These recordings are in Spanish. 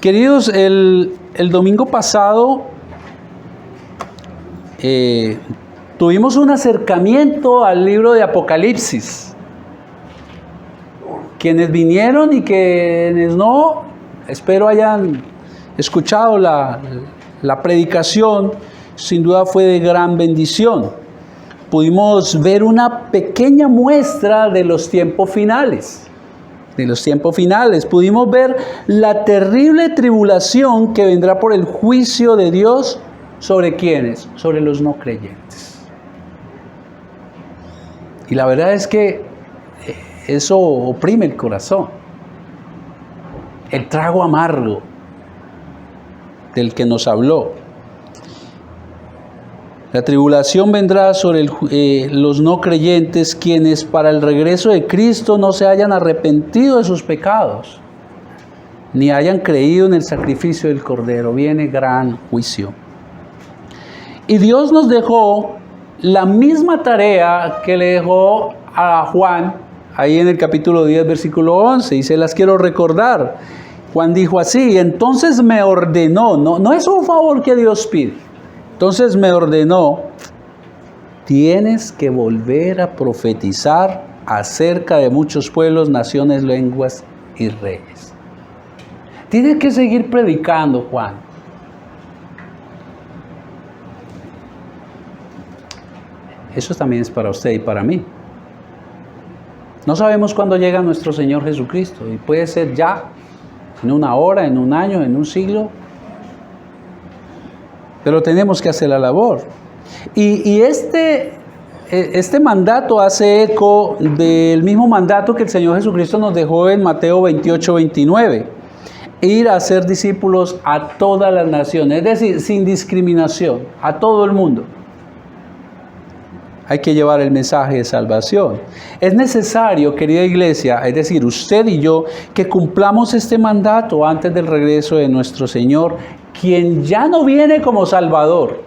Queridos, el domingo pasado tuvimos un acercamiento al libro de Apocalipsis. Quienes vinieron y quienes no, espero hayan escuchado la predicación, sin duda fue de gran bendición. Pudimos ver una pequeña muestra de los tiempos finales. Pudimos ver la terrible tribulación que vendrá por el juicio de Dios sobre ¿quiénes? Sobre los no creyentes. Y la verdad es que eso oprime el corazón. El trago amargo del que nos habló. La tribulación vendrá sobre los no creyentes, quienes para el regreso de Cristo no se hayan arrepentido de sus pecados, ni hayan creído en el sacrificio del Cordero. Viene gran juicio. Y Dios nos dejó la misma tarea que le dejó a Juan, ahí en el capítulo 10, versículo 11, y se las quiero recordar. Juan dijo así: entonces me ordenó, no es un favor que Dios pide. Entonces me ordenó: tienes que volver a profetizar acerca de muchos pueblos, naciones, lenguas y reyes. Tienes que seguir predicando, Juan. Eso también es para usted y para mí. No sabemos cuándo llega nuestro Señor Jesucristo, y puede ser ya, en una hora, en un año, en un siglo. Pero tenemos que hacer la labor. Y este mandato hace eco del mismo mandato que el Señor Jesucristo nos dejó en Mateo 28, 29. Ir a hacer discípulos a todas las naciones, es decir, sin discriminación, a todo el mundo. Hay que llevar el mensaje de salvación. Es necesario, querida iglesia, es decir, usted y yo, que cumplamos este mandato antes del regreso de nuestro Señor, quien ya no viene como Salvador.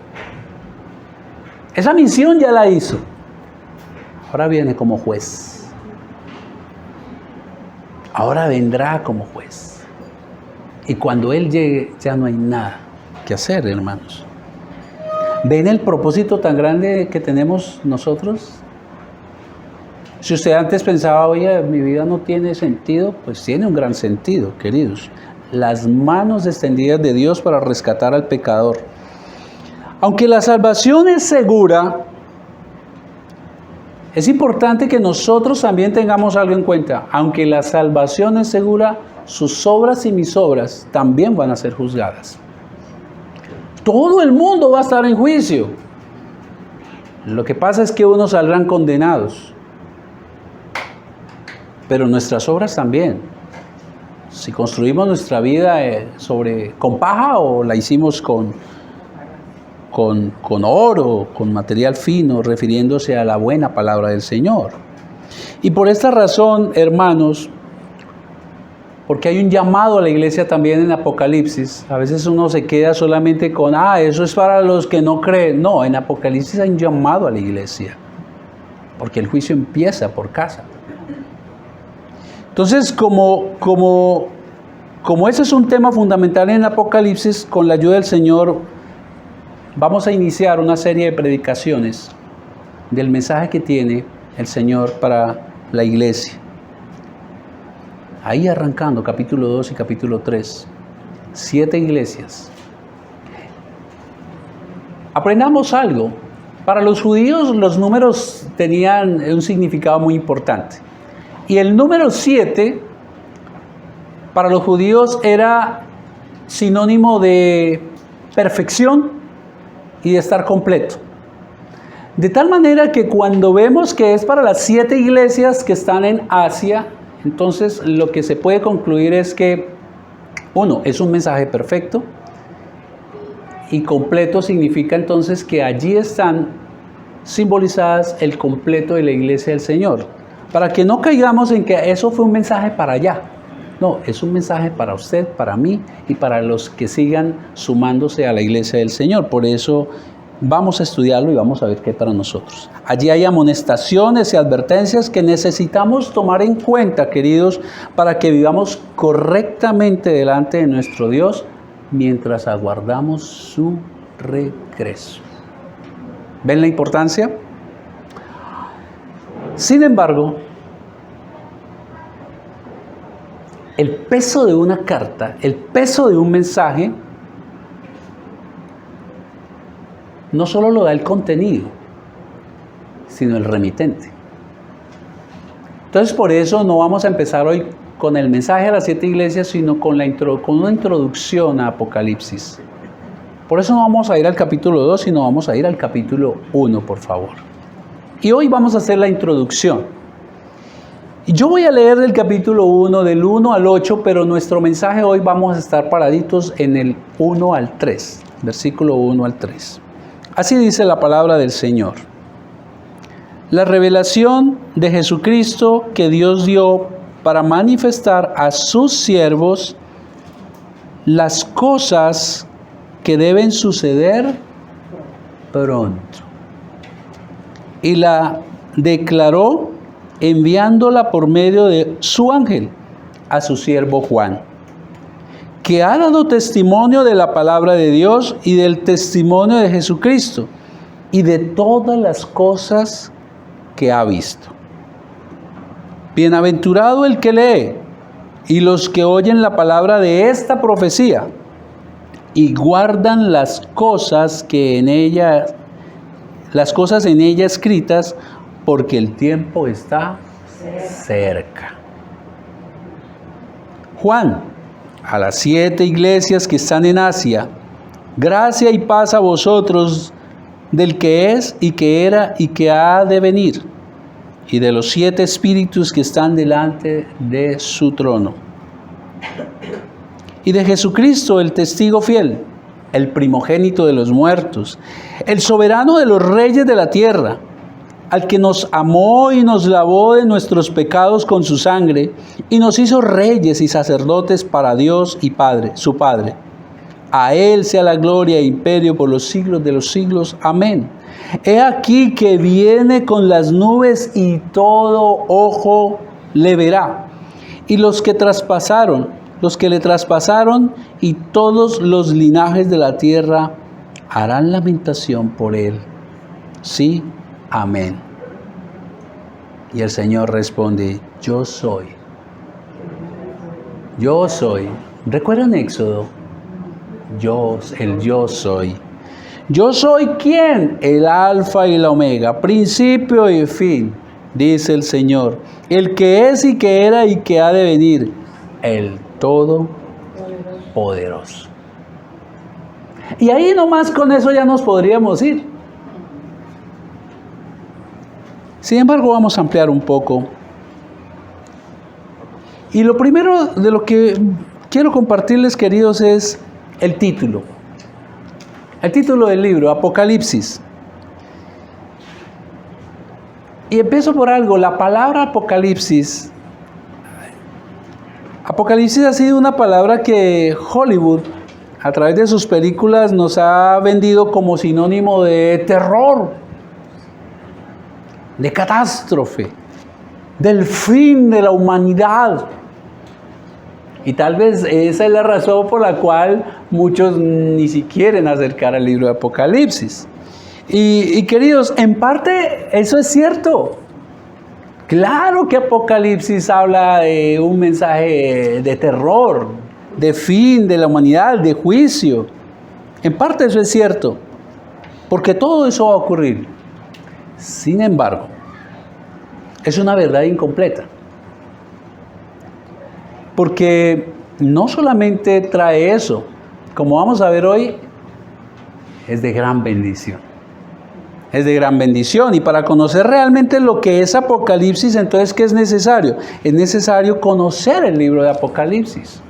Esa misión ya la hizo. Ahora viene como juez. Ahora vendrá como juez. Y cuando Él llegue, ya no hay nada que hacer, hermanos. ¿Ven el propósito tan grande que tenemos nosotros? Si usted antes pensaba: oye, mi vida no tiene sentido, pues tiene un gran sentido, queridos. Las manos extendidas de Dios para rescatar al pecador. Aunque la salvación es segura, es importante que nosotros también tengamos algo en cuenta. Aunque la salvación es segura, sus obras y mis obras también van a ser juzgadas. Todo el mundo va a estar en juicio. Lo que pasa es que unos saldrán condenados, pero nuestras obras también. Si construimos nuestra vida con paja, o la hicimos con oro, con material fino, refiriéndose a la buena palabra del Señor. Y por esta razón, hermanos, porque hay un llamado a la iglesia también en Apocalipsis. A veces uno se queda solamente con: eso es para los que no creen. No, en Apocalipsis hay un llamado a la iglesia, porque el juicio empieza por casa. Entonces, como ese es un tema fundamental en Apocalipsis, con la ayuda del Señor, vamos a iniciar una serie de predicaciones del mensaje que tiene el Señor para la iglesia. Ahí arrancando capítulo 2 y capítulo 3, 7 iglesias. Aprendamos algo. Para los judíos los números tenían un significado muy importante. Y el número 7 para los judíos era sinónimo de perfección y de estar completo. De tal manera que cuando vemos que es para las 7 iglesias que están en Asia, entonces lo que se puede concluir es que, uno, es un mensaje perfecto, y completo significa entonces que allí están simbolizadas el completo de la iglesia del Señor. Para que no caigamos en que eso fue un mensaje para allá. No, es un mensaje para usted, para mí y para los que sigan sumándose a la iglesia del Señor. Por eso Vamos a estudiarlo y vamos a ver qué para nosotros. Allí hay amonestaciones y advertencias que necesitamos tomar en cuenta, queridos, para que vivamos correctamente delante de nuestro Dios mientras aguardamos su regreso. ¿Ven la importancia? Sin embargo, el peso de una carta, el peso de un mensaje, no solo lo da el contenido, sino el remitente. Entonces, por eso no vamos a empezar hoy con el mensaje a las 7 iglesias, sino con una introducción a Apocalipsis. Por eso no vamos a ir al capítulo 2, sino vamos a ir al capítulo 1, por favor. Y hoy vamos a hacer la introducción. Y yo voy a leer del capítulo 1, del 1 al 8, pero nuestro mensaje hoy vamos a estar paraditos en el 1 al 3, versículo 1 al 3. Así dice la palabra del Señor. La revelación de Jesucristo que Dios dio para manifestar a sus siervos las cosas que deben suceder pronto. Y la declaró enviándola por medio de su ángel a su siervo Juan, que ha dado testimonio de la palabra de Dios y del testimonio de Jesucristo y de todas las cosas que ha visto. Bienaventurado el que lee y los que oyen la palabra de esta profecía y guardan las cosas en ella escritas, porque el tiempo está cerca. Juan, a las 7 iglesias que están en Asia, gracia y paz a vosotros del que es y que era y que ha de venir, y de los 7 espíritus que están delante de su trono, y de Jesucristo, el testigo fiel, el primogénito de los muertos, el soberano de los reyes de la tierra, al que nos amó y nos lavó de nuestros pecados con su sangre, y nos hizo reyes y sacerdotes para Dios y Padre, su Padre. A Él sea la gloria e imperio por los siglos de los siglos. Amén. He aquí que viene con las nubes y todo ojo le verá. Y los que le traspasaron y todos los linajes de la tierra harán lamentación por Él. Sí. Amén. Y el Señor responde, yo soy. Yo soy. ¿Recuerdan Éxodo? Yo soy. Yo soy ¿quién? El alfa y la omega, principio y fin, dice el Señor. El que es y que era y que ha de venir, el Todopoderoso. Y ahí nomás con eso ya nos podríamos ir. Sin embargo, vamos a ampliar un poco. Y lo primero de lo que quiero compartirles, queridos, es el título. El título del libro, Apocalipsis. Y empiezo por algo. La palabra Apocalipsis. Apocalipsis ha sido una palabra que Hollywood, a través de sus películas, nos ha vendido como sinónimo de terror, de catástrofe, del fin de la humanidad. Y tal vez esa es la razón por la cual muchos ni siquiera quieren acercar al libro de Apocalipsis. Y queridos, en parte eso es cierto. Claro que Apocalipsis habla de un mensaje de terror, de fin de la humanidad, de juicio. En parte eso es cierto, porque todo eso va a ocurrir. Sin embargo, es una verdad incompleta. Porque no solamente trae eso, como vamos a ver hoy, es de gran bendición. Es de gran bendición. Y para conocer realmente lo que es Apocalipsis, entonces, ¿qué es necesario? Es necesario conocer el libro de Apocalipsis.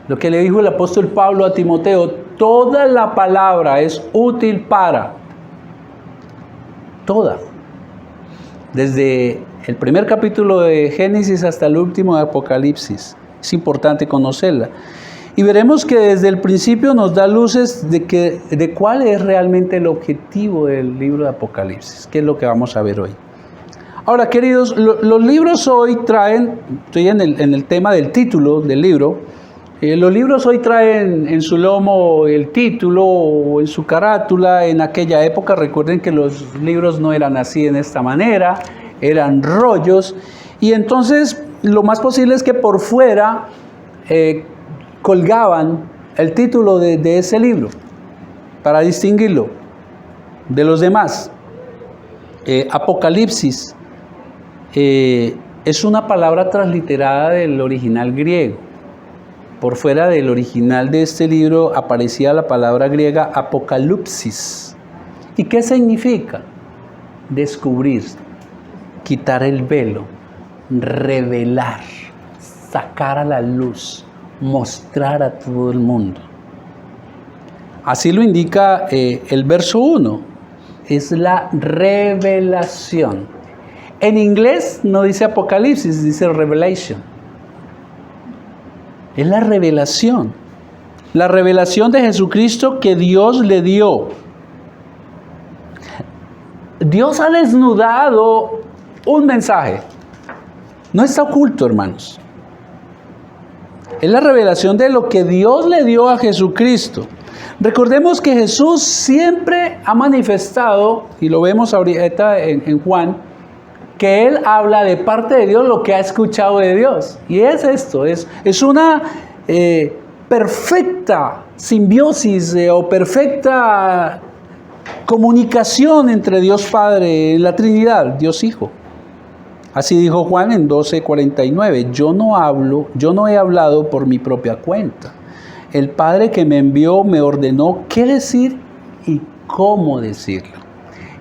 Lo que le dijo el apóstol Pablo a Timoteo, toda la palabra es útil para. Toda. Desde el primer capítulo de Génesis hasta el último de Apocalipsis. Es importante conocerla. Y veremos que desde el principio nos da luces de cuál es realmente el objetivo del libro de Apocalipsis, que es lo que vamos a ver hoy. Ahora, queridos, los libros hoy traen, estoy en el tema del título del libro, los libros hoy traen en su lomo el título o en su carátula. En aquella época, recuerden que los libros no eran así en esta manera, eran rollos, y entonces lo más posible es que por fuera colgaban el título de ese libro para distinguirlo de los demás. Apocalipsis es una palabra transliterada del original griego. Por fuera del original de este libro aparecía la palabra griega apokalupsis. ¿Y qué significa? Descubrir, quitar el velo, revelar, sacar a la luz, mostrar a todo el mundo. Así lo indica el verso 1. Es la revelación. En inglés no dice Apocalipsis, dice Revelation. Es la revelación. La revelación de Jesucristo que Dios le dio. Dios ha desnudado un mensaje. No está oculto, hermanos. Es la revelación de lo que Dios le dio a Jesucristo. Recordemos que Jesús siempre ha manifestado, y lo vemos ahorita en Juan, que Él habla de parte de Dios lo que ha escuchado de Dios. Y es esto, es una perfecta simbiosis o perfecta comunicación entre Dios Padre, la Trinidad, Dios Hijo. Así dijo Juan en 12:49, yo no he hablado por mi propia cuenta. El Padre que me envió me ordenó qué decir y cómo decirlo.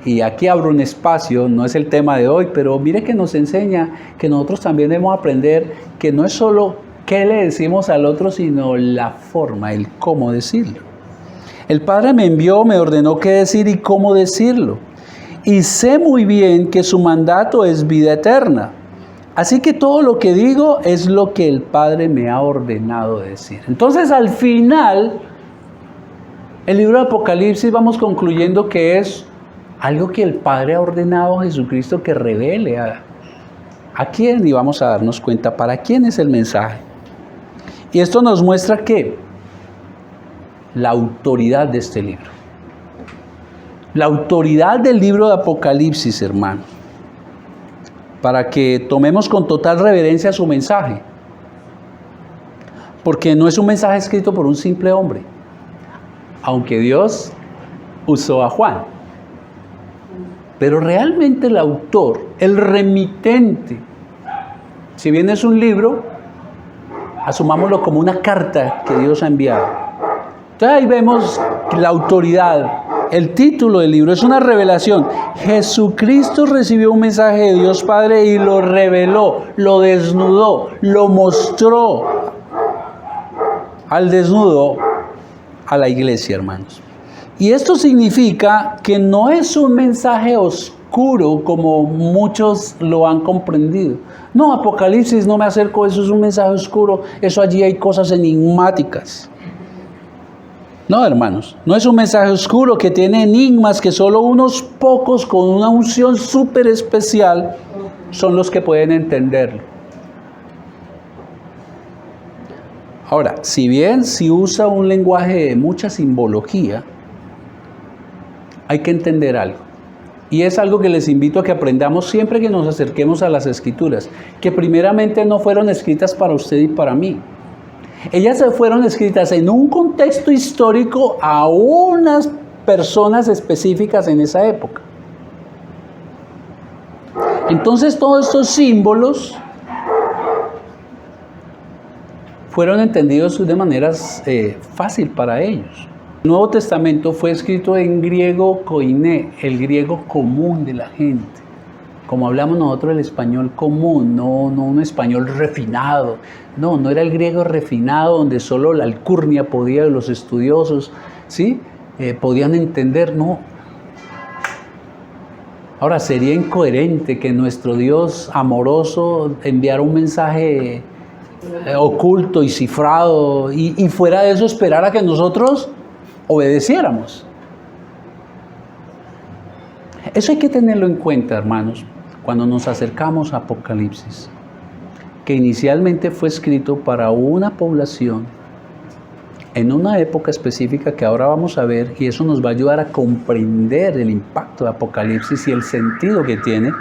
Y aquí abro un espacio, no es el tema de hoy, pero mire que nos enseña que nosotros también debemos aprender que no es solo qué le decimos al otro, sino la forma, el cómo decirlo. El Padre me envió, me ordenó qué decir y cómo decirlo. Y sé muy bien que su mandato es vida eterna. Así que todo lo que digo es lo que el Padre me ha ordenado decir. Entonces, al final, el libro de Apocalipsis vamos concluyendo que es algo que el Padre ha ordenado a Jesucristo que revele a quién, y vamos a darnos cuenta para quién es el mensaje. Y esto nos muestra que la autoridad de este libro. La autoridad del libro de Apocalipsis, hermano, para que tomemos con total reverencia su mensaje. Porque no es un mensaje escrito por un simple hombre, aunque Dios usó a Juan. Pero realmente el autor, el remitente, si bien es un libro, asumámoslo como una carta que Dios ha enviado. Entonces ahí vemos la autoridad. El título del libro es una revelación. Jesucristo recibió un mensaje de Dios Padre y lo reveló, lo desnudó, lo mostró al desnudo a la iglesia, hermanos. Y esto significa que no es un mensaje oscuro como muchos lo han comprendido. No, Apocalipsis, no me acerco, eso es un mensaje oscuro, eso allí hay cosas enigmáticas. No, hermanos, no es un mensaje oscuro que tiene enigmas que solo unos pocos con una unción súper especial son los que pueden entenderlo. Ahora, si bien si usa un lenguaje de mucha simbología, hay que entender algo. Y es algo que les invito a que aprendamos siempre que nos acerquemos a las Escrituras, que primeramente no fueron escritas para usted y para mí. Ellas fueron escritas en un contexto histórico a unas personas específicas en esa época. Entonces todos estos símbolos fueron entendidos de maneras fácil para ellos. El Nuevo Testamento fue escrito en griego koiné, el griego común de la gente. Como hablamos nosotros el español común, no un español refinado. No era el griego refinado donde solo la alcurnia podía, los estudiosos, ¿sí? Podían entender, no. Ahora, sería incoherente que nuestro Dios amoroso enviara un mensaje oculto y cifrado, y fuera de eso esperar a que nosotros obedeciéramos. Eso hay que tenerlo en cuenta, hermanos, cuando nos acercamos a Apocalipsis, que inicialmente fue escrito para una población en una época específica que ahora vamos a ver, y eso nos va a ayudar a comprender el impacto de Apocalipsis y el sentido que tiene,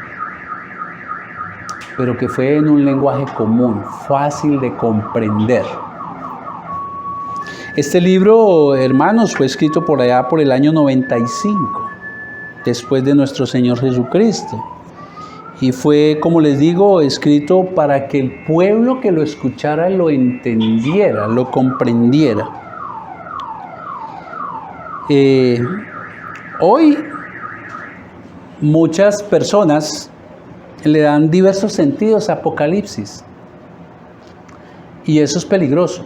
pero que fue en un lenguaje común, fácil de comprender. Este libro, hermanos, fue escrito por allá por el año 95, después de nuestro Señor Jesucristo. Y fue, como les digo, escrito para que el pueblo que lo escuchara lo entendiera, lo comprendiera. Hoy muchas personas le dan diversos sentidos a Apocalipsis. Y eso es peligroso,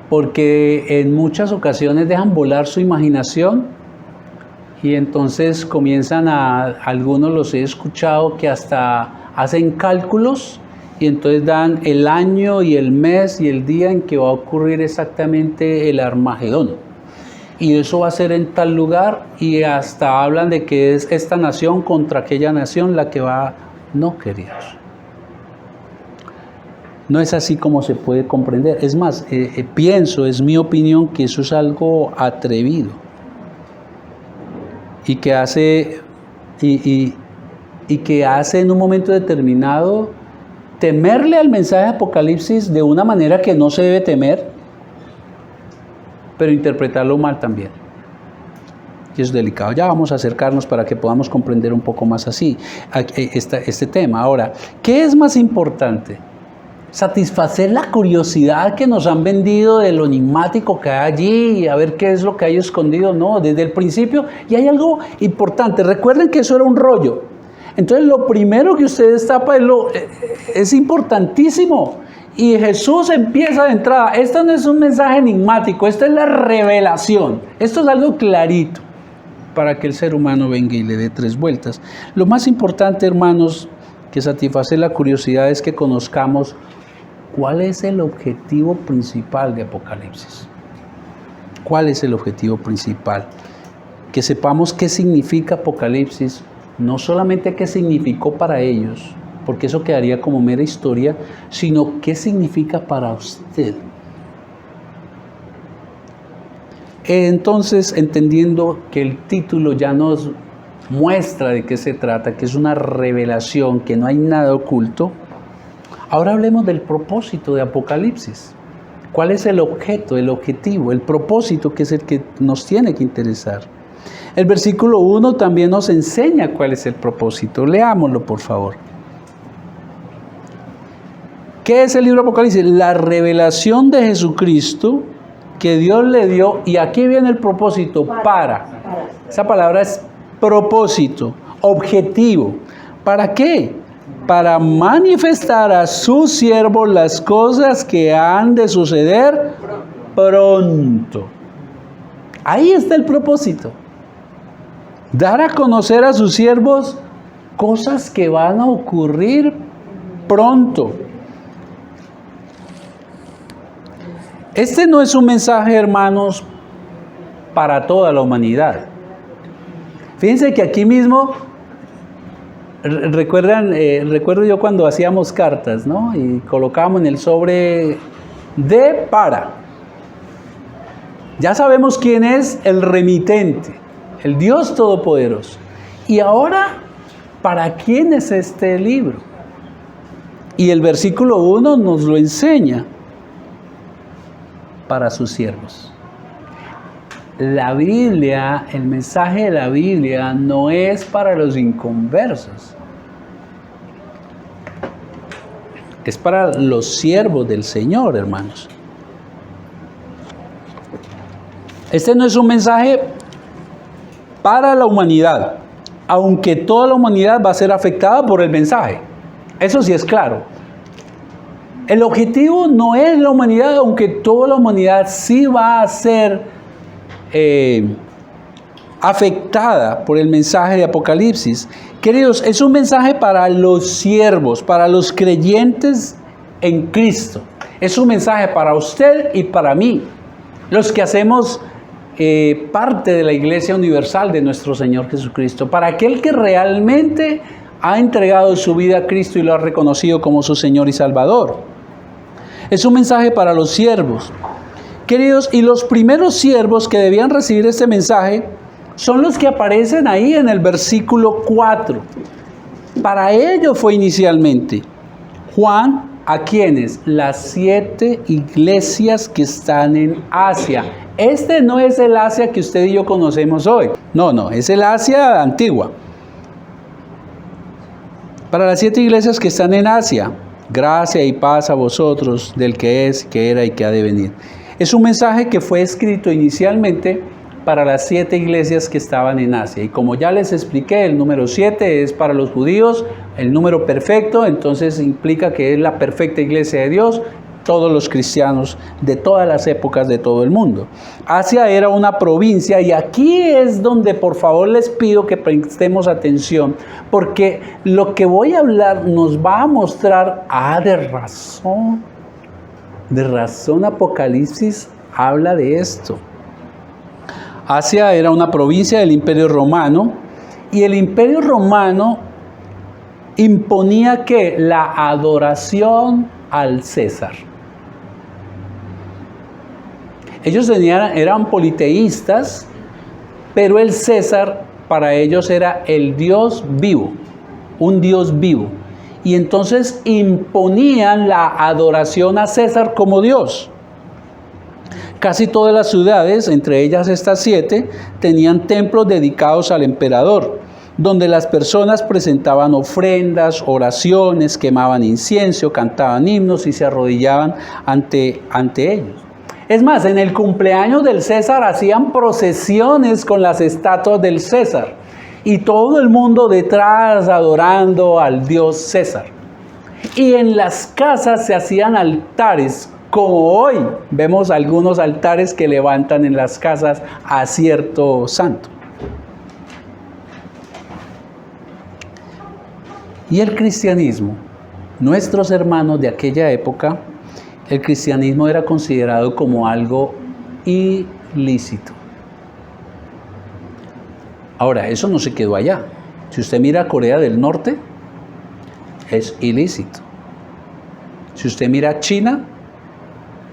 porque en muchas ocasiones dejan volar su imaginación y entonces comienzan algunos los he escuchado que hasta hacen cálculos y entonces dan el año y el mes y el día en que va a ocurrir exactamente el Armagedón. Y eso va a ser en tal lugar y hasta hablan de que es esta nación contra aquella nación la que va. No, queridos. No es así como se puede comprender. Es más, pienso, es mi opinión, que eso es algo atrevido. Y que hace que hace en un momento determinado temerle al mensaje de Apocalipsis de una manera que no se debe temer, pero interpretarlo mal también. Y es delicado. Ya vamos a acercarnos para que podamos comprender un poco más así este tema. Ahora, ¿qué es más importante? ¿Satisfacer la curiosidad que nos han vendido de lo enigmático que hay allí y a ver qué es lo que hay escondido? No, desde el principio. Y hay algo importante. Recuerden que eso era un rollo. Entonces lo primero que usted destapa es importantísimo. Y Jesús empieza de entrada. Esto no es un mensaje enigmático, esto es la revelación. Esto es algo clarito para que el ser humano venga y le dé 3 vueltas. Lo más importante, hermanos, que satisfacer la curiosidad es que conozcamos cuál es el objetivo principal de Apocalipsis. ¿Cuál es el objetivo principal? Que sepamos qué significa Apocalipsis, no solamente qué significó para ellos, porque eso quedaría como mera historia, sino qué significa para usted. Entonces, entendiendo que el título ya nos muestra de qué se trata, que es una revelación, que no hay nada oculto, ahora hablemos del propósito de Apocalipsis. ¿Cuál es el objeto, el objetivo, el propósito que es el que nos tiene que interesar? El versículo 1 también nos enseña cuál es el propósito. Leámoslo, por favor. ¿Qué es el libro de Apocalipsis? La revelación de Jesucristo que Dios le dio, y aquí viene el propósito, para. Esa palabra es propósito, objetivo. ¿Para qué? Para manifestar a sus siervos las cosas que han de suceder pronto. Ahí está el propósito. Dar a conocer a sus siervos cosas que van a ocurrir pronto. Este no es un mensaje, hermanos, para toda la humanidad. Fíjense que aquí mismo, recuerdo yo cuando hacíamos cartas, ¿no? Y colocábamos en el sobre de para. Ya sabemos quién es el remitente, el Dios Todopoderoso. Y ahora, ¿para quién es este libro? Y el versículo 1 nos lo enseña. Para sus siervos. La Biblia, el mensaje de la Biblia no es para los inconversos. Es para los siervos del Señor, hermanos. Este no es un mensaje para la humanidad, aunque toda la humanidad va a ser afectada por el mensaje. Eso sí es claro. El objetivo no es la humanidad, aunque toda la humanidad sí va a ser afectada por el mensaje de Apocalipsis. Queridos, es un mensaje para los siervos, para los creyentes en Cristo. Es un mensaje para usted y para mí, los que hacemos parte de la Iglesia Universal de nuestro Señor Jesucristo, para aquel que realmente ha entregado su vida a Cristo y lo ha reconocido como su Señor y Salvador. Es un mensaje para los siervos. Queridos, y los primeros siervos que debían recibir este mensaje son los que aparecen ahí en el versículo 4. Para ellos fue inicialmente Juan, ¿a quiénes? Las 7 iglesias que están en Asia. Este no es el Asia que usted y yo conocemos hoy. No, es el Asia antigua. Para las 7 iglesias que están en Asia, gracia y paz a vosotros del que es, que era y que ha de venir. Es un mensaje que fue escrito inicialmente para las 7 iglesias que estaban en Asia. Y como ya les expliqué, el número 7 es para los judíos, el número perfecto, entonces implica que es la perfecta iglesia de Dios, todos los cristianos de todas las épocas de todo el mundo. Asia era una provincia y aquí es donde por favor les pido que prestemos atención, porque lo que voy a hablar nos va a mostrar, de razón Apocalipsis habla de esto. Asia era una provincia del Imperio Romano y el Imperio Romano imponía que la adoración al César. Ellos eran politeístas, pero el César para ellos era el Dios vivo, un Dios vivo. Y entonces imponían la adoración a César como Dios. Casi todas las ciudades, entre ellas estas 7, tenían templos dedicados al emperador, donde las personas presentaban ofrendas, oraciones, quemaban incienso, cantaban himnos y se arrodillaban ante ellos. Es más, en el cumpleaños del César hacían procesiones con las estatuas del César y todo el mundo detrás adorando al dios César. Y en las casas se hacían altares, como hoy vemos algunos altares que levantan en las casas a cierto santo. Y el cristianismo, nuestros hermanos de aquella época, el cristianismo era considerado como algo ilícito. Ahora, eso no se quedó allá. Si usted mira Corea del Norte, es ilícito. Si usted mira China,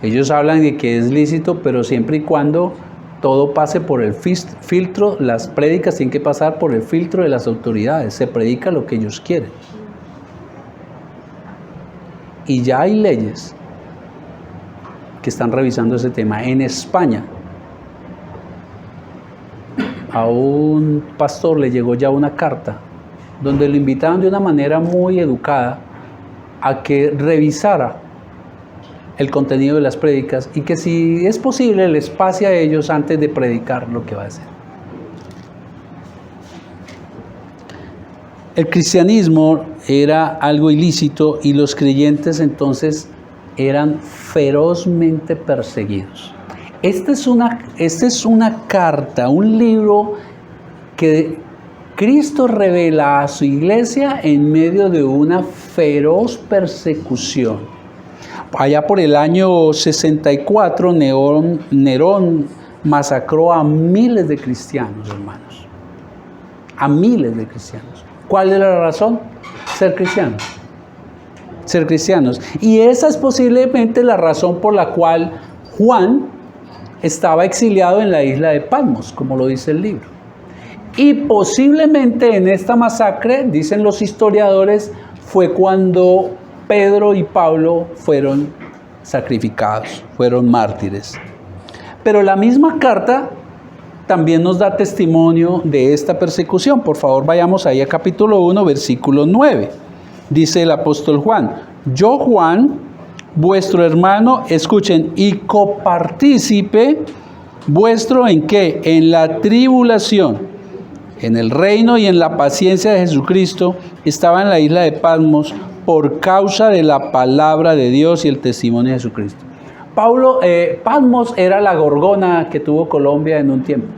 ellos hablan de que es lícito, pero siempre y cuando todo pase por el filtro, las prédicas tienen que pasar por el filtro de las autoridades, se predica lo que ellos quieren. Y ya hay leyes que están revisando ese tema. En España, a un pastor le llegó ya una carta donde lo invitaban de una manera muy educada a que revisara el contenido de las prédicas y que si es posible les pase a ellos antes de predicar lo que va a hacer. El cristianismo era algo ilícito y los creyentes entonces eran ferozmente perseguidos. Esta es una carta, un libro que Cristo revela a su iglesia en medio de una feroz persecución. Allá por el año 64, Nerón masacró a miles de cristianos, hermanos. A miles de cristianos. ¿Cuál es la razón? Ser cristianos. Ser cristianos. Y esa es posiblemente la razón por la cual Juan estaba exiliado en la isla de Patmos, como lo dice el libro. Y posiblemente en esta masacre, dicen los historiadores, fue cuando Pedro y Pablo fueron sacrificados, fueron mártires. Pero la misma carta también nos da testimonio de esta persecución. Por favor, vayamos ahí a capítulo 1, versículo 9. Dice el apóstol Juan: yo, Juan, vuestro hermano, escuchen, y copartícipe vuestro ¿en qué? En la tribulación, en el reino y en la paciencia de Jesucristo, estaba en la isla de Patmos por causa de la palabra de Dios y el testimonio de Jesucristo. Patmos era la Gorgona que tuvo Colombia en un tiempo.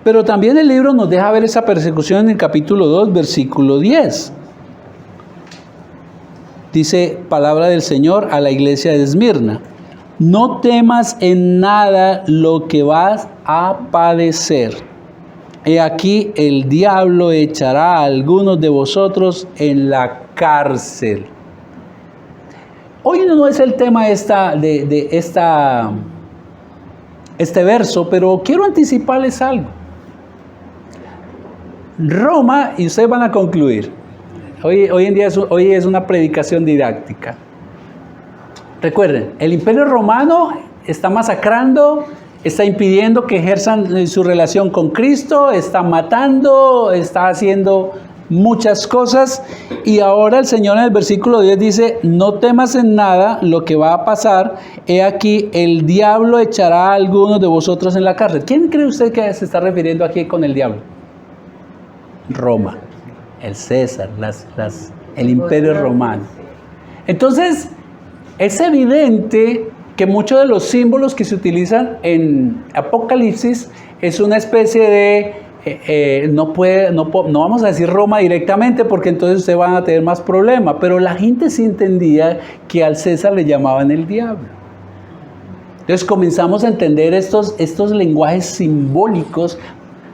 Pero también el libro nos deja ver esa persecución en el capítulo 2, versículo 10. Dice palabra del Señor a la iglesia de Esmirna: no temas en nada lo que vas a padecer. He aquí el diablo echará a algunos de vosotros en la cárcel. Hoy no es el tema de este verso, pero quiero anticiparles algo. Roma, y ustedes van a concluir, hoy en día hoy es una predicación didáctica. Recuerden, el Imperio Romano está masacrando, está impidiendo que ejerzan su relación con Cristo, está matando, está haciendo muchas cosas, y ahora el Señor en el versículo 10 dice: no temas en nada lo que va a pasar, he aquí el diablo echará a algunos de vosotros en la cárcel. ¿Quién cree usted que se está refiriendo aquí con el diablo? Roma, el César, el Imperio Romano. Entonces, es evidente que muchos de los símbolos que se utilizan en Apocalipsis es una especie de no vamos a decir Roma directamente, porque entonces ustedes van a tener más problemas, pero la gente sí entendía que al César le llamaban el diablo. Entonces comenzamos a entender estos lenguajes simbólicos.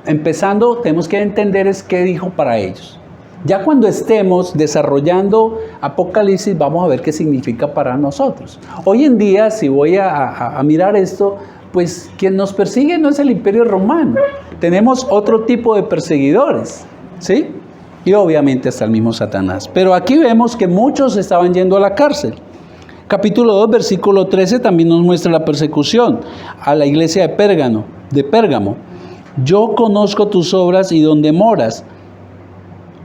Empezando, tenemos que entender es qué dijo para ellos. Ya cuando estemos desarrollando Apocalipsis, vamos a ver qué significa para nosotros. Hoy en día, si voy a mirar esto, pues quien nos persigue no es el Imperio Romano. Tenemos otro tipo de perseguidores, ¿sí? Y obviamente hasta el mismo Satanás. Pero aquí vemos que muchos estaban yendo a la cárcel. Capítulo 2, versículo 13 también nos muestra la persecución a la iglesia de Pérgamo. Yo conozco tus obras y donde moras,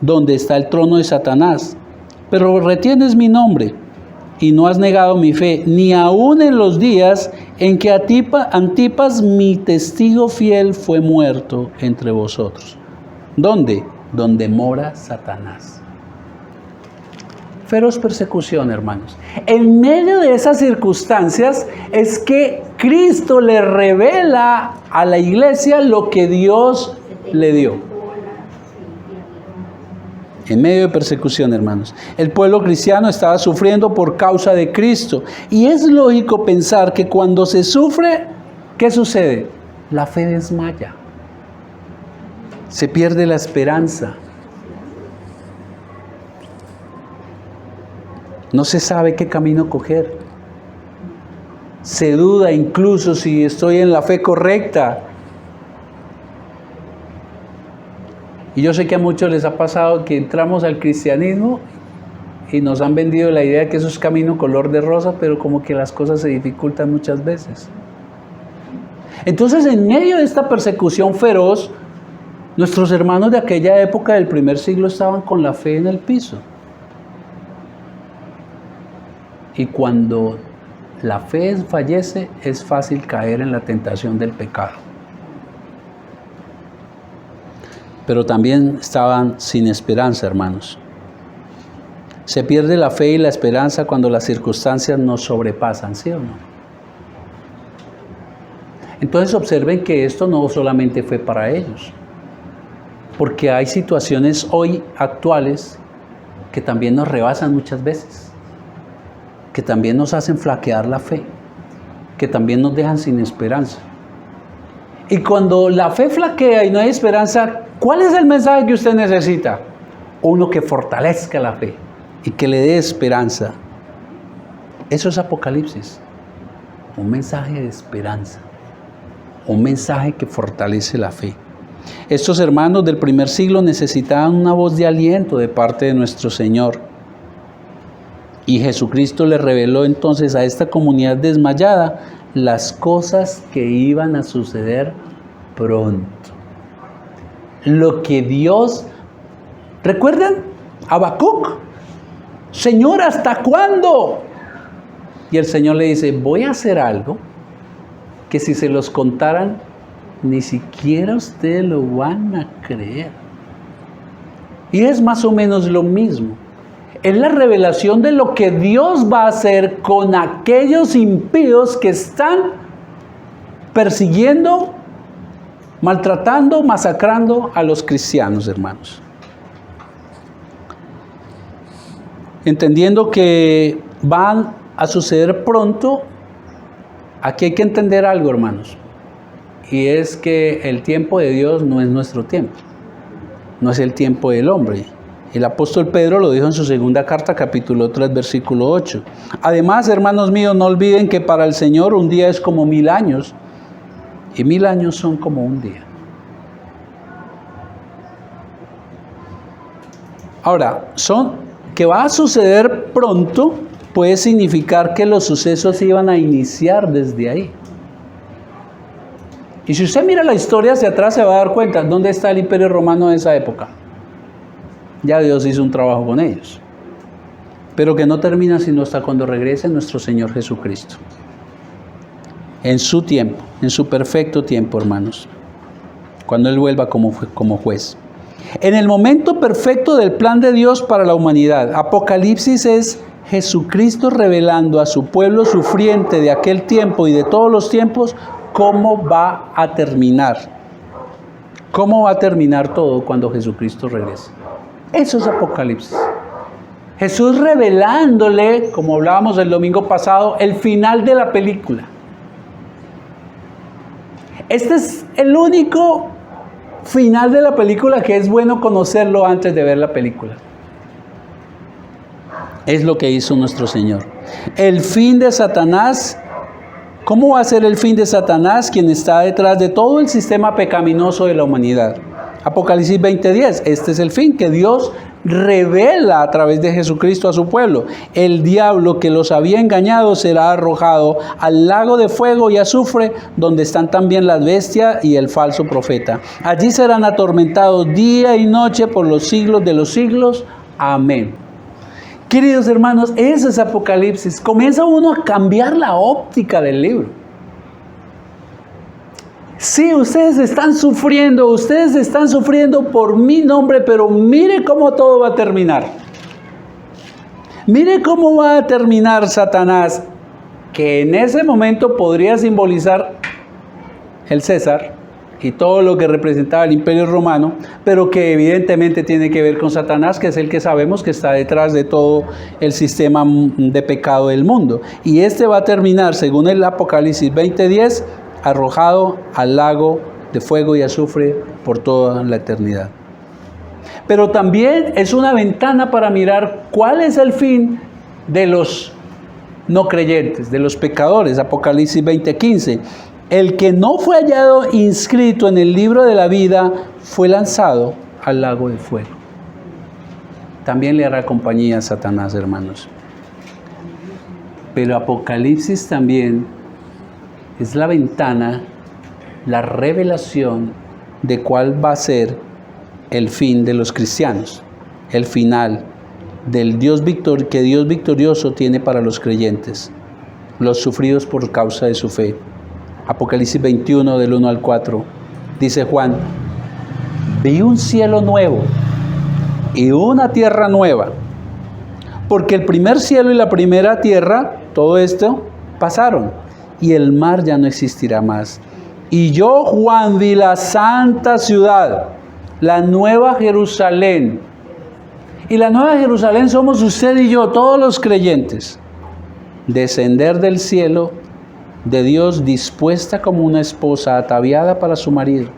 donde está el trono de Satanás, pero retienes mi nombre y no has negado mi fe, ni aun en los días en que Antipas, mi testigo fiel, fue muerto entre vosotros. ¿Dónde? Donde mora Satanás. Feroz persecución, hermanos. En medio de esas circunstancias es que Cristo le revela a la iglesia lo que Dios le dio. En medio de persecución, hermanos. El pueblo cristiano estaba sufriendo por causa de Cristo. Y es lógico pensar que cuando se sufre, ¿qué sucede? La fe desmaya. Se pierde la esperanza. No se sabe qué camino coger. Se duda incluso si estoy en la fe correcta. Y yo sé que a muchos les ha pasado que entramos al cristianismo y nos han vendido la idea que eso es camino color de rosa, pero como que las cosas se dificultan muchas veces. Entonces, en medio de esta persecución feroz, nuestros hermanos de aquella época del primer siglo estaban con la fe en el piso. Y cuando la fe fallece, es fácil caer en la tentación del pecado. Pero también estaban sin esperanza, hermanos. Se pierde la fe y la esperanza cuando las circunstancias nos sobrepasan, ¿sí o no? Entonces observen que esto no solamente fue para ellos, porque hay situaciones hoy actuales que también nos rebasan muchas veces, que también nos hacen flaquear la fe, que también nos dejan sin esperanza. Y cuando la fe flaquea y no hay esperanza, ¿cuál es el mensaje que usted necesita? Uno que fortalezca la fe y que le dé esperanza. Eso es Apocalipsis. Un mensaje de esperanza. Un mensaje que fortalece la fe. Estos hermanos del primer siglo necesitaban una voz de aliento de parte de nuestro Señor. Y Jesucristo le reveló entonces a esta comunidad desmayada las cosas que iban a suceder pronto. Lo que Dios... ¿Recuerdan? Habacuc. Señor, ¿hasta cuándo? Y el Señor le dice, voy a hacer algo que si se los contaran, ni siquiera ustedes lo van a creer. Y es más o menos lo mismo. Es la revelación de lo que Dios va a hacer con aquellos impíos que están persiguiendo, maltratando, masacrando a los cristianos, hermanos. entendiendo que van a suceder pronto, aquí hay que entender algo, hermanos, y es que el tiempo de Dios no es nuestro tiempo, no es el tiempo del hombre. El apóstol Pedro lo dijo en su segunda carta, capítulo 3, versículo 8. Además, hermanos míos, no olviden que para el Señor un día es como 1000 años, y 1000 años son como un día. Ahora, que va a suceder pronto puede significar que los sucesos iban a iniciar desde ahí. Y si usted mira la historia hacia atrás, se va a dar cuenta dónde está el Imperio Romano de esa época. Ya Dios hizo un trabajo con ellos. Pero que no termina sino hasta cuando regrese nuestro Señor Jesucristo. En su tiempo, en su perfecto tiempo, hermanos. Cuando Él vuelva como juez. En el momento perfecto del plan de Dios para la humanidad. Apocalipsis es Jesucristo revelando a su pueblo sufriente de aquel tiempo y de todos los tiempos cómo va a terminar. ¿Cómo va a terminar todo cuando Jesucristo regrese? Eso es Apocalipsis. Jesús revelándole, como hablábamos el domingo pasado, el final de la película. Este es el único final de la película que es bueno conocerlo antes de ver la película. Es lo que hizo nuestro Señor. El fin de Satanás. ¿Cómo va a ser el fin de Satanás, quien está detrás de todo el sistema pecaminoso de la humanidad? Apocalipsis 20:10, este es el fin, que Dios revela a través de Jesucristo a su pueblo. El diablo que los había engañado será arrojado al lago de fuego y azufre, donde están también la bestia y el falso profeta. Allí serán atormentados día y noche por los siglos de los siglos. Amén. Queridos hermanos, eso es Apocalipsis. Comienza uno a cambiar la óptica del libro. Sí, ustedes están sufriendo por mi nombre, pero mire cómo todo va a terminar. Mire cómo va a terminar Satanás, que en ese momento podría simbolizar el César y todo lo que representaba el Imperio Romano, pero que evidentemente tiene que ver con Satanás, que es el que sabemos que está detrás de todo el sistema de pecado del mundo. Y este va a terminar, según el Apocalipsis 20:10, arrojado al lago de fuego y azufre por toda la eternidad. Pero también es una ventana para mirar cuál es el fin de los no creyentes, de los pecadores. Apocalipsis 20:15. El que no fue hallado inscrito en el libro de la vida fue lanzado al lago de fuego. También le hará compañía a Satanás, hermanos. Pero Apocalipsis también es la ventana, la revelación de cuál va a ser el fin de los cristianos, el final del que Dios victorioso tiene para los creyentes, los sufridos por causa de su fe. Apocalipsis 21, del 1 al 4, dice Juan: vi un cielo nuevo y una tierra nueva, porque el primer cielo y la primera tierra, todo esto, pasaron, y el mar ya no existirá más. Y yo, Juan, vi la santa ciudad, la nueva Jerusalén. Y la nueva Jerusalén somos usted y yo, todos los creyentes, descender del cielo de Dios, dispuesta como una esposa ataviada para su marido.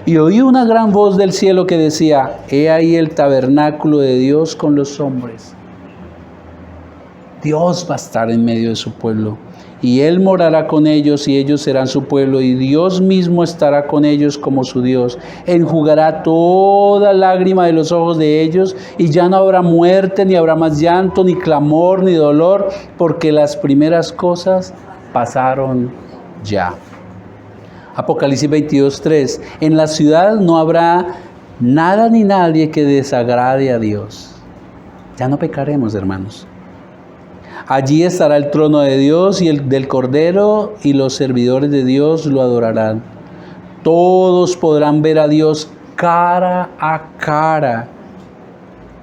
Y oí una gran voz del cielo que decía: he ahí el tabernáculo de Dios con los hombres. Dios va a estar en medio de su pueblo, y Él morará con ellos, y ellos serán su pueblo, y Dios mismo estará con ellos como su Dios. Enjugará toda lágrima de los ojos de ellos, y ya no habrá muerte, ni habrá más llanto, ni clamor, ni dolor, porque las primeras cosas pasaron ya. Apocalipsis 22:3. En la ciudad no habrá nada ni nadie que desagrade a Dios. Ya no pecaremos, hermanos. Allí estará el trono de Dios y el del Cordero, y los servidores de Dios lo adorarán. Todos podrán ver a Dios cara a cara,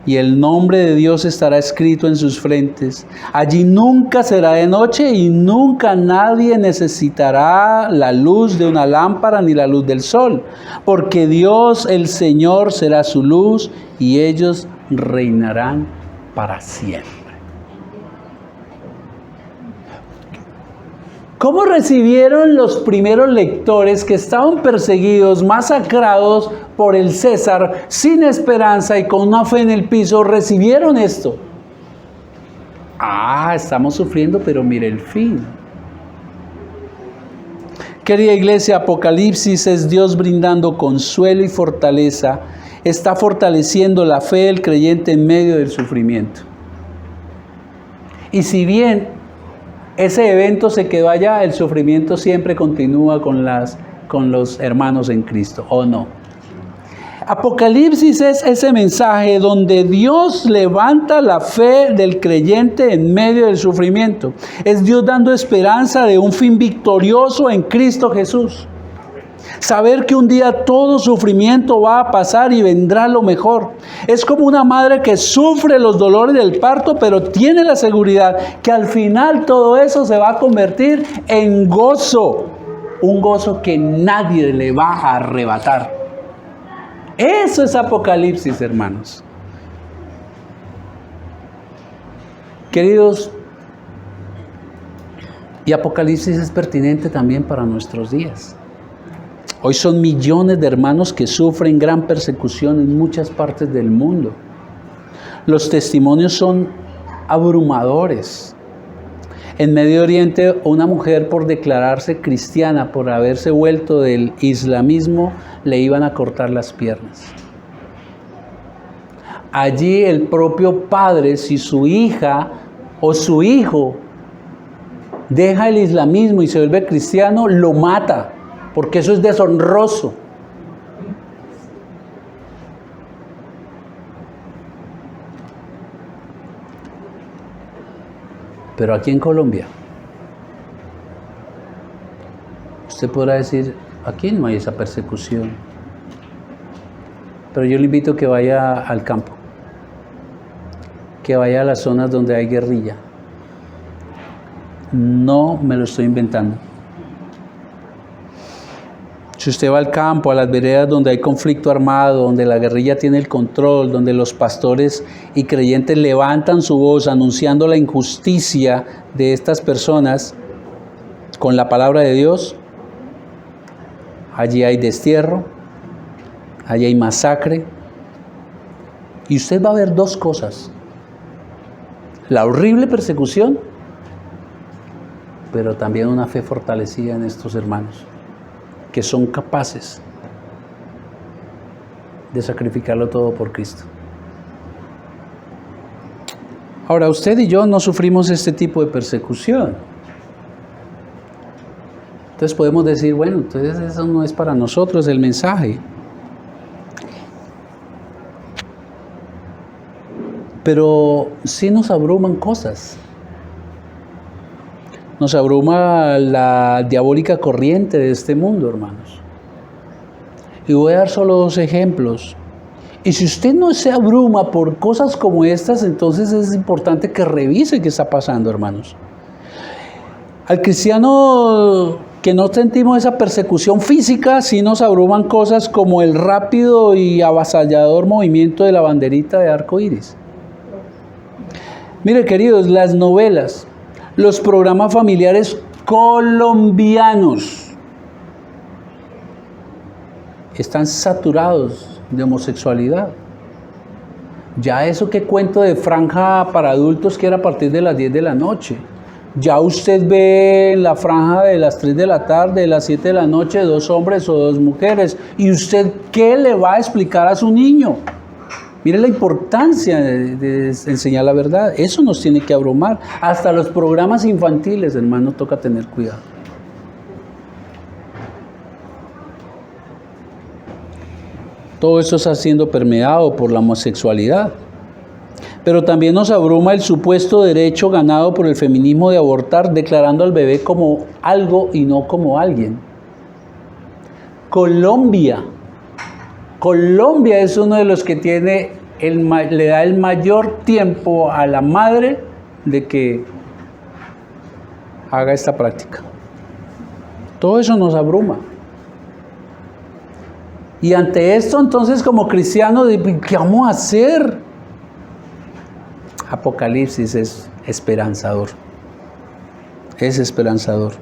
y el nombre de Dios estará escrito en sus frentes. Allí nunca será de noche, y nunca nadie necesitará la luz de una lámpara ni la luz del sol, porque Dios el Señor será su luz, y ellos reinarán para siempre. ¿Cómo recibieron los primeros lectores que estaban perseguidos, masacrados por el César, sin esperanza y con una fe en el piso, recibieron esto? Estamos sufriendo, pero mire el fin. Querida iglesia, Apocalipsis es Dios brindando consuelo y fortaleza. Está fortaleciendo la fe del creyente en medio del sufrimiento. Y si bien ese evento se quedó allá, el sufrimiento siempre continúa con los hermanos en Cristo, ¿o no? Apocalipsis es ese mensaje donde Dios levanta la fe del creyente en medio del sufrimiento. Es Dios dando esperanza de un fin victorioso en Cristo Jesús. Saber que un día todo sufrimiento va a pasar y vendrá lo mejor. Es como una madre que sufre los dolores del parto, pero tiene la seguridad que al final todo eso se va a convertir en gozo. Un gozo que nadie le va a arrebatar. Eso es Apocalipsis, hermanos. Queridos, y Apocalipsis es pertinente también para nuestros días. Hoy son millones de hermanos que sufren gran persecución en muchas partes del mundo. Los testimonios son abrumadores. En Medio Oriente, una mujer por declararse cristiana, por haberse vuelto del islamismo, le iban a cortar las piernas. Allí el propio padre, si su hija o su hijo deja el islamismo y se vuelve cristiano, lo mata. Porque eso es deshonroso. Pero aquí en Colombia, usted podrá decir, aquí no hay esa persecución. Pero yo le invito a que vaya al campo, que vaya a las zonas donde hay guerrilla. No me lo estoy inventando. Si usted va al campo, a las veredas donde hay conflicto armado, donde la guerrilla tiene el control, donde los pastores y creyentes levantan su voz anunciando la injusticia de estas personas con la palabra de Dios, allí hay destierro, allí hay masacre. Y usted va a ver dos cosas: la horrible persecución, pero también una fe fortalecida en estos hermanos, que son capaces de sacrificarlo todo por Cristo. Ahora, usted y yo no sufrimos este tipo de persecución. Entonces podemos decir, bueno, entonces eso no es para nosotros el mensaje. Pero sí nos abruman cosas. Nos abruma la diabólica corriente de este mundo, hermanos. Y voy a dar solo dos ejemplos. Y si usted no se abruma por cosas como estas, entonces es importante que revise qué está pasando, hermanos. Al cristiano que no sentimos esa persecución física, sí nos abruman cosas como el rápido y avasallador movimiento de la banderita de arco iris. Mire, queridos, las novelas, los programas familiares colombianos están saturados de homosexualidad. Ya eso que cuento de franja para adultos que era a partir de las 10 de la noche. Ya usted ve en la franja de las 3 de la tarde, de las 7 de la noche, 2 hombres o 2 mujeres. ¿Y usted qué le va a explicar a su niño? Mire la importancia de enseñar la verdad. Eso nos tiene que abrumar. Hasta los programas infantiles, hermano, toca tener cuidado. Todo eso está siendo permeado por la homosexualidad. Pero también nos abruma el supuesto derecho ganado por el feminismo de abortar, declarando al bebé como algo y no como alguien. Colombia es uno de los que le da el mayor tiempo a la madre de que haga esta práctica. Todo eso nos abruma. Y ante esto, entonces, como cristianos, ¿qué vamos a hacer? Apocalipsis es esperanzador. Es esperanzador.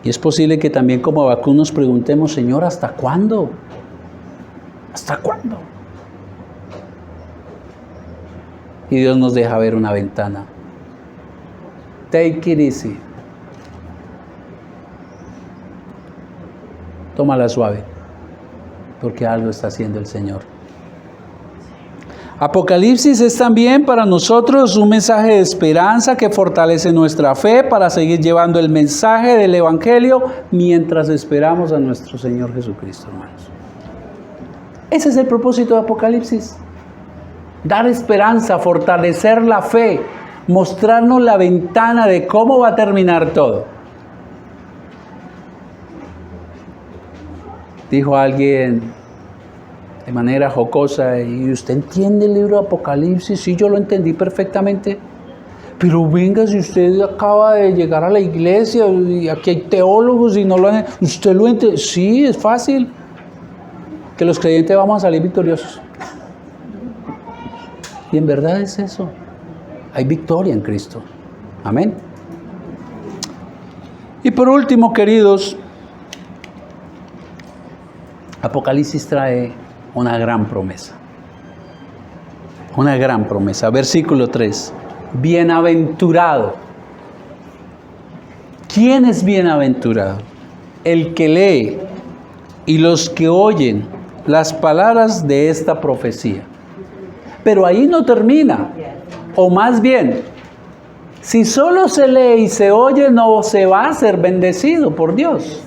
Y es posible que también como Habacuc nos preguntemos, Señor, ¿hasta cuándo? ¿Hasta cuándo? Y Dios nos deja ver una ventana. Take it easy. Tómala suave, porque algo está haciendo el Señor. Apocalipsis es también para nosotros un mensaje de esperanza que fortalece nuestra fe para seguir llevando el mensaje del Evangelio mientras esperamos a nuestro Señor Jesucristo, hermanos. Ese es el propósito de Apocalipsis. Dar esperanza, fortalecer la fe, mostrarnos la ventana de cómo va a terminar todo. Dijo alguien de manera jocosa, ¿y usted entiende el libro de Apocalipsis? Sí, yo lo entendí perfectamente. Pero venga, si usted acaba de llegar a la iglesia y aquí hay teólogos y no lo han... ¿Usted lo entiende? Sí, es fácil. Que los creyentes vamos a salir victoriosos. Y en verdad es eso. Hay victoria en Cristo. Amén. Y por último, queridos, Apocalipsis trae una gran promesa. Una gran promesa. Versículo 3. Bienaventurado. ¿Quién es bienaventurado? El que lee y los que oyen las palabras de esta profecía. Pero ahí no termina. O más bien, si solo se lee y se oye, no se va a ser bendecido por Dios.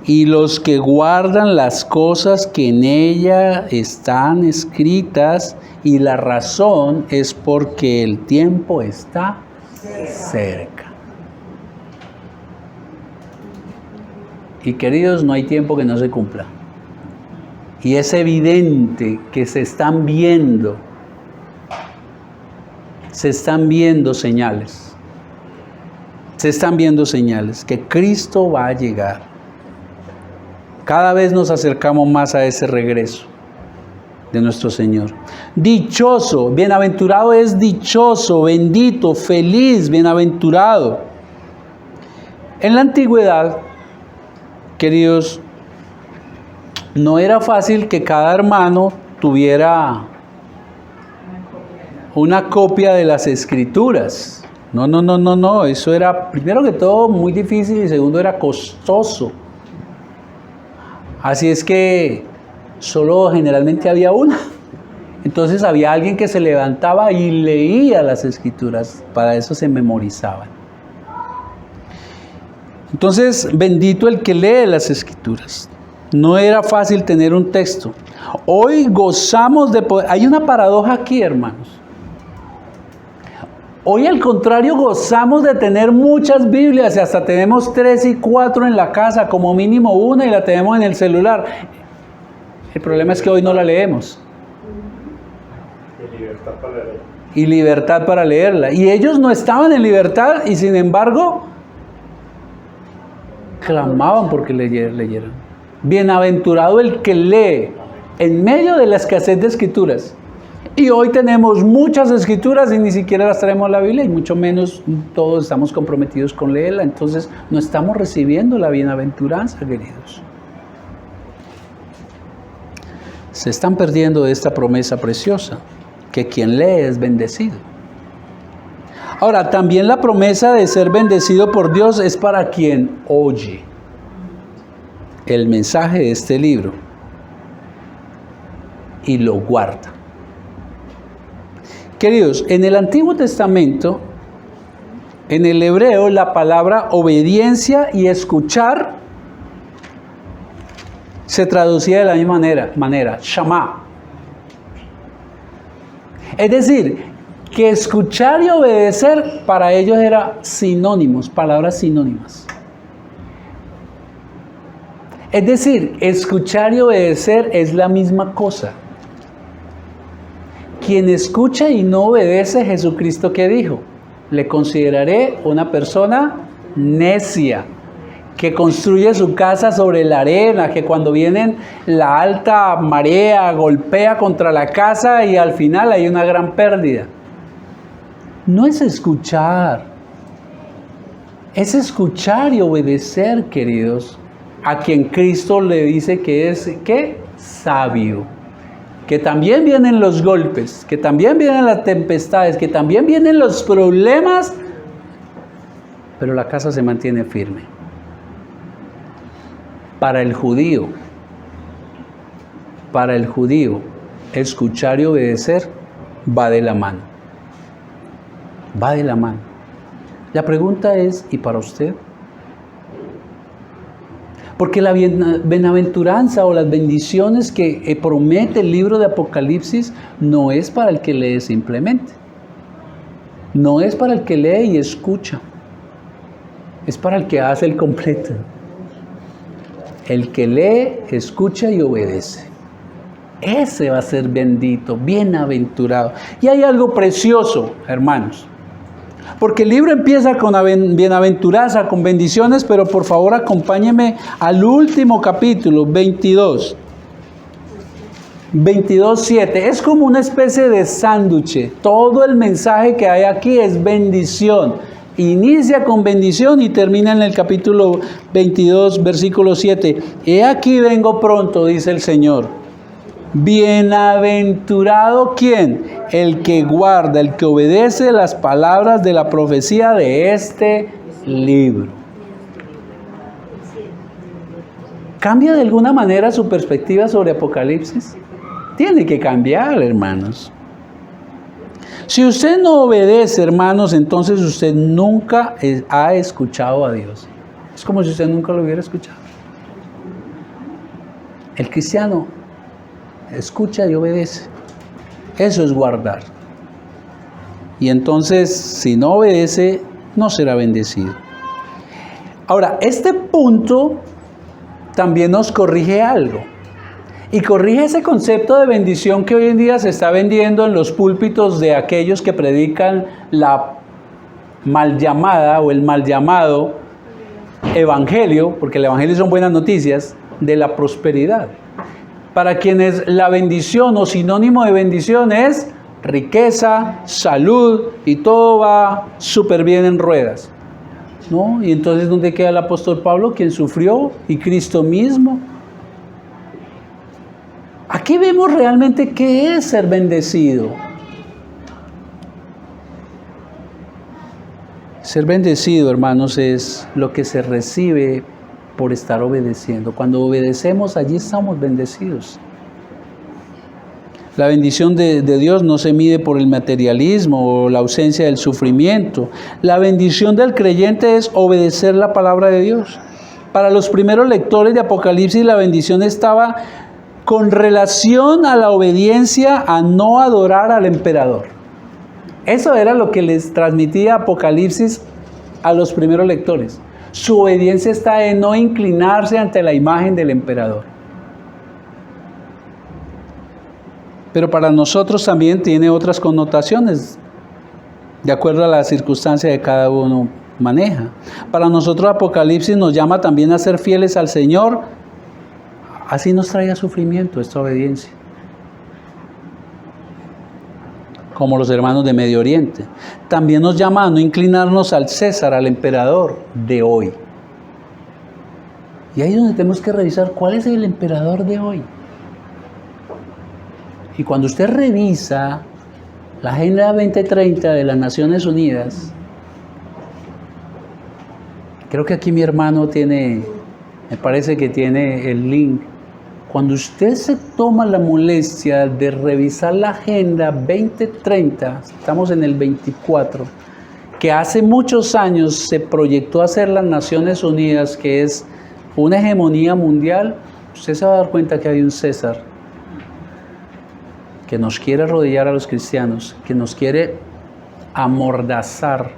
Y los que guardan las cosas que en ella están escritas, y la razón es porque el tiempo está cerca. Y queridos, no hay tiempo que no se cumpla. Y es evidente que se están viendo señales. Se están viendo señales que Cristo va a llegar. Cada vez nos acercamos más a ese regreso de nuestro Señor. Dichoso, bienaventurado es dichoso, bendito, feliz, bienaventurado. En la antigüedad, queridos, no era fácil que cada hermano tuviera una copia de las Escrituras. No, eso era, primero que todo, muy difícil y segundo, era costoso. Así es que solo generalmente había una. Entonces había alguien que se levantaba y leía las Escrituras. Para eso se memorizaban. Entonces, bendito el que lee las Escrituras. No era fácil tener un texto. Hoy gozamos de poder. Hay una paradoja aquí, hermanos. Hoy, al contrario, gozamos de tener muchas Biblias y hasta tenemos 3 y 4 en la casa, como mínimo una, y la tenemos en el celular. El problema es que hoy no la leemos. Y libertad para leerla. Y ellos no estaban en libertad y sin embargo clamaban porque leyeran. Bienaventurado el que lee en medio de la escasez de escrituras. Y hoy tenemos muchas escrituras y ni siquiera las traemos a la Biblia, y mucho menos todos estamos comprometidos con leerla. Entonces no estamos recibiendo la bienaventuranza, queridos. Se están perdiendo de esta promesa preciosa, que quien lee es bendecido. Ahora, también la promesa de ser bendecido por Dios es para quien oye el mensaje de este libro y lo guarda. Queridos, en el Antiguo Testamento, en el hebreo, la palabra obediencia y escuchar se traducía de la misma manera, shama. Es decir, que escuchar y obedecer para ellos eran sinónimos, palabras sinónimas. Es decir, escuchar y obedecer es la misma cosa. Quien escucha y no obedece, Jesucristo, ¿qué dijo? Le consideraré una persona necia. que construye su casa sobre la arena, que cuando viene la alta marea golpea contra la casa y al final hay una gran pérdida. No es escuchar, es escuchar y obedecer, queridos, a quien Cristo le dice que es, ¿qué? Sabio. Que también vienen los golpes, que también vienen las tempestades, que también vienen los problemas, pero la casa se mantiene firme. Para el judío, escuchar y obedecer va de la mano. Va de la mano. La pregunta es, ¿y para usted? Porque la bienaventuranza o las bendiciones que promete el libro de Apocalipsis no es para el que lee simplemente. No es para el que lee y escucha. Es para el que hace el completo. El que lee, escucha y obedece. Ese va a ser bendito, bienaventurado. Y hay algo precioso, hermanos. Porque el libro empieza con bienaventuranza, con bendiciones, pero por favor acompáñeme al último capítulo, 22. 22:7. Es como una especie de sándwich. Todo el mensaje que hay aquí es bendición. Inicia con bendición y termina en el capítulo 22, versículo 7. He aquí vengo pronto, dice el Señor. Bienaventurado, ¿quién? El que guarda, el que obedece las palabras de la profecía de este libro. ¿Cambia de alguna manera su perspectiva sobre Apocalipsis? Tiene que cambiar, hermanos. Si usted no obedece, hermanos, entonces usted nunca ha escuchado a Dios. Es como si usted nunca lo hubiera escuchado. El cristiano escucha y obedece. Eso es guardar. Y entonces, si no obedece, no será bendecido. Ahora, este punto también nos corrige algo. Y corrige ese concepto de bendición que hoy en día se está vendiendo en los púlpitos de aquellos que predican la mal llamada o el mal llamado evangelio, porque el evangelio son buenas noticias, de la prosperidad. Para quienes la bendición o sinónimo de bendición es riqueza, salud y todo va súper bien en ruedas, ¿no? Y entonces, ¿dónde queda el apóstol Pablo, quien sufrió, y Cristo mismo? Aquí vemos realmente qué es ser bendecido. Ser bendecido, hermanos, es lo que se recibe por estar obedeciendo. Cuando obedecemos, allí estamos bendecidos. La bendición de Dios no se mide por el materialismo o la ausencia del sufrimiento. La bendición del creyente es obedecer la palabra de Dios. Para los primeros lectores de Apocalipsis, la bendición estaba con relación a la obediencia a no adorar al emperador. Eso era lo que les transmitía Apocalipsis a los primeros lectores. Su obediencia está en no inclinarse ante la imagen del emperador. Pero para nosotros también tiene otras connotaciones, de acuerdo a la circunstancia que cada uno maneja. Para nosotros Apocalipsis nos llama también a ser fieles al Señor, así nos traiga sufrimiento esta obediencia. Como los hermanos de Medio Oriente. También nos llama a no inclinarnos al César, al emperador de hoy. Y ahí es donde tenemos que revisar cuál es el emperador de hoy. Y cuando usted revisa la Agenda 2030 de las Naciones Unidas, creo que aquí mi hermano me parece que tiene el link. Cuando usted se toma la molestia de revisar la Agenda 2030, estamos en el 24, que hace muchos años se proyectó hacer las Naciones Unidas, que es una hegemonía mundial, usted se va a dar cuenta que hay un César que nos quiere arrodillar a los cristianos, que nos quiere amordazar,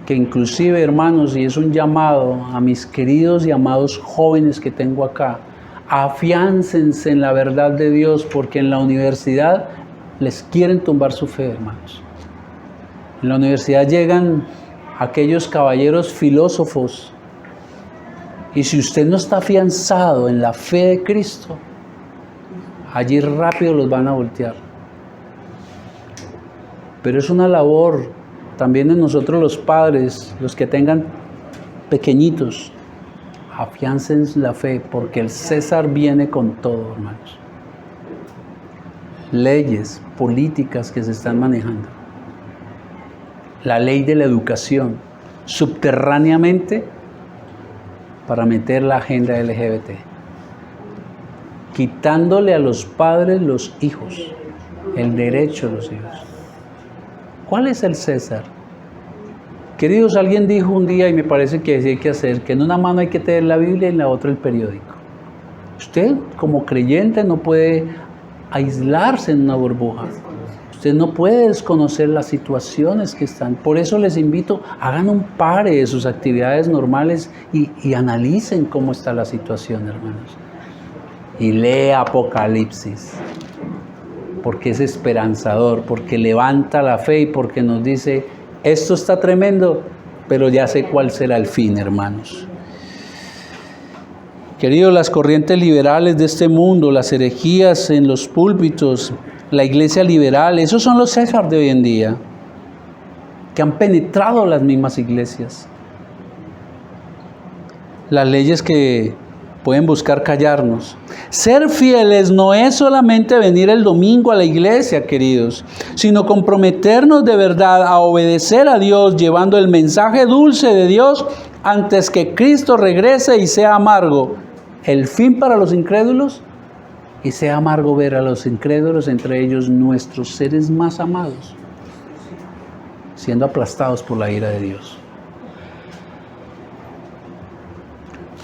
que inclusive, hermanos, y es un llamado a mis queridos y amados jóvenes que tengo acá, afiáncense en la verdad de Dios, porque en la universidad les quieren tumbar su fe, hermanos. En la universidad llegan aquellos caballeros filósofos Y si usted no está afianzado en la fe de Cristo, allí rápido los van a voltear. Pero es una labor también de nosotros los padres, los que tengan pequeñitos, afiancen la fe, porque el César viene con todo, hermanos. Leyes, políticas que se están manejando. La ley de la educación, subterráneamente, para meter la agenda LGBT. Quitándole a los padres los hijos, el derecho a los hijos. ¿Cuál es el César? Queridos, alguien dijo un día, y me parece que así hay que hacer, que en una mano hay que tener la Biblia y en la otra el periódico. Usted, como creyente, no puede aislarse en una burbuja. Usted no puede desconocer las situaciones que están. Por eso les invito, hagan un pare de sus actividades normales y analicen cómo está la situación, hermanos. Y lea Apocalipsis, porque es esperanzador, porque levanta la fe y porque nos dice, esto está tremendo, pero ya sé cuál será el fin, hermanos. Queridos, las corrientes liberales de este mundo, las herejías en los púlpitos, la iglesia liberal, esos son los César de hoy en día, que han penetrado las mismas iglesias. Las leyes que pueden buscar callarnos. Ser fieles no es solamente venir el domingo a la iglesia, queridos, sino comprometernos de verdad a obedecer a Dios, llevando el mensaje dulce de Dios antes que Cristo regrese y sea amargo el fin para los incrédulos y sea amargo ver a los incrédulos, entre ellos nuestros seres más amados, siendo aplastados por la ira de Dios.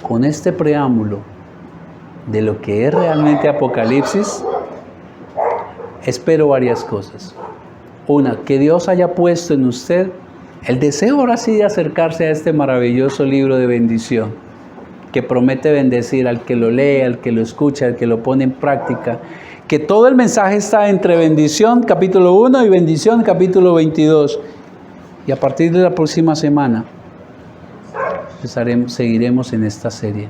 Con este preámbulo de lo que es realmente Apocalipsis, espero varias cosas. Una, que Dios haya puesto en usted el deseo ahora sí de acercarse a este maravilloso libro de bendición, que promete bendecir al que lo lee, al que lo escucha, al que lo pone en práctica. Que todo el mensaje está entre bendición capítulo 1 y bendición capítulo 22. Y a partir de la próxima semana seguiremos en esta serie.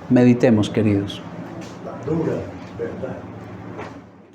Meditemos, queridos. Dura, ¿verdad?